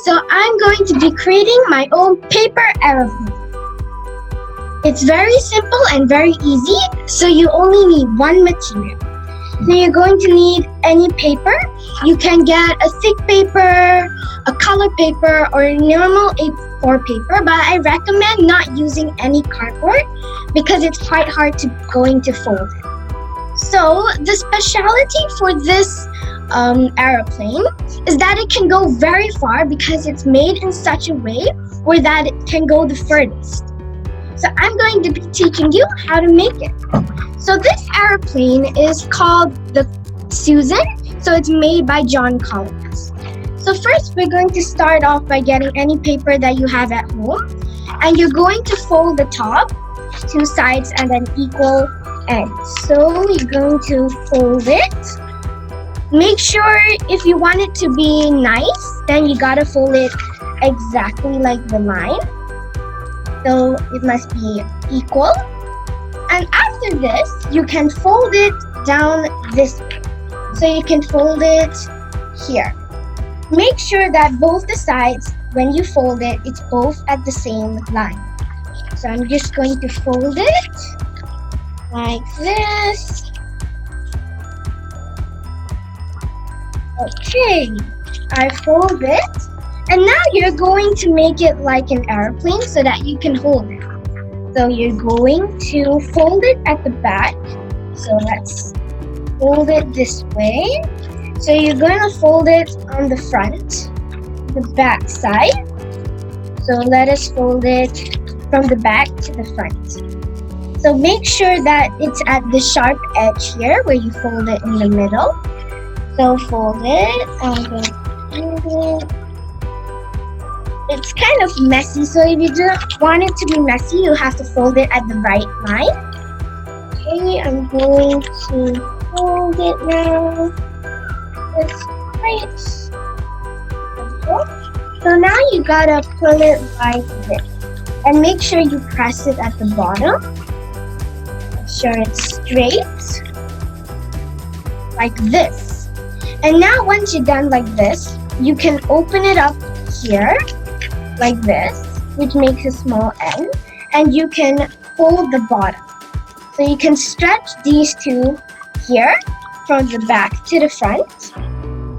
So I'm going to be creating my own paper aeroplane. It's very simple and very easy, so you only need one material. So you're going to need any paper. You can get a thick paper, a color paper, or a normal A4 paper, but I recommend not using any cardboard because it's quite hard to fold it. So the specialty for this aeroplane is that it can go very far because it's made in such a way where that it can go the furthest. So I'm going to be teaching you how to make it. So this airplane is called the Suzanne. So it's made by John Collins. So first we're going to start off by getting any paper that you have at home. And you're going to fold the top, two sides, and then equal ends. So you're going to fold it. Make sure if you want it to be nice, then you gotta fold it exactly like the line. So it must be equal. And after this, you can fold it down this way. So you can fold it here. Make sure that both the sides, when you fold it, it's both at the same line. So I'm just going to fold it like this. Okay, I fold it. And now you're going to make it like an airplane so that you can hold it. So you're going to fold it at the back. So let's fold it this way. So you're going to fold it on the front, the back side. So let us fold it from the back to the front. So make sure that it's at the sharp edge here where you fold it in the middle. So fold it. I'm going to fold it. It's kind of messy, so if you don't want it to be messy, you have to fold it at the right line. Okay, I'm going to fold it now. That's right. So now you gotta pull it like this. And make sure you press it at the bottom. Make sure it's straight. Like this. And now once you're done like this, you can open it up here. Like this, which makes a small end, and you can fold the bottom. So you can stretch these two here from the back to the front,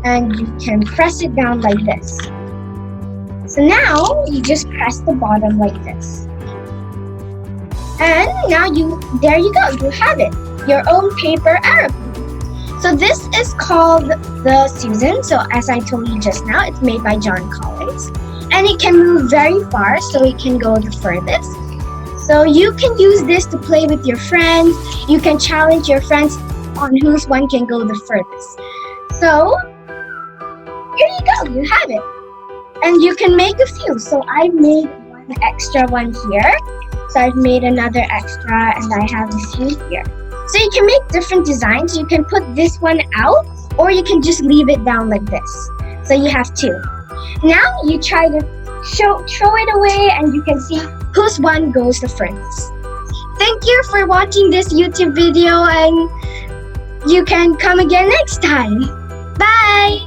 and you can press it down like this. So now you just press the bottom like this. And now there you go, you have it, your own paper airplane. So this is called the Suzanne. So as I told you just now, it's made by John Collins. And it can move very far, so it can go the furthest. So you can use this to play with your friends. You can challenge your friends on whose one can go the furthest. So here you go, you have it. And you can make a few. So I made one extra one here. So I've made another extra, and I have a few here. So you can make different designs. You can put this one out, or you can just leave it down like this. So you have two. Now you try to throw it away, and you can see whose one goes the furthest. Thank you for watching this YouTube video, and you can come again next time. Bye!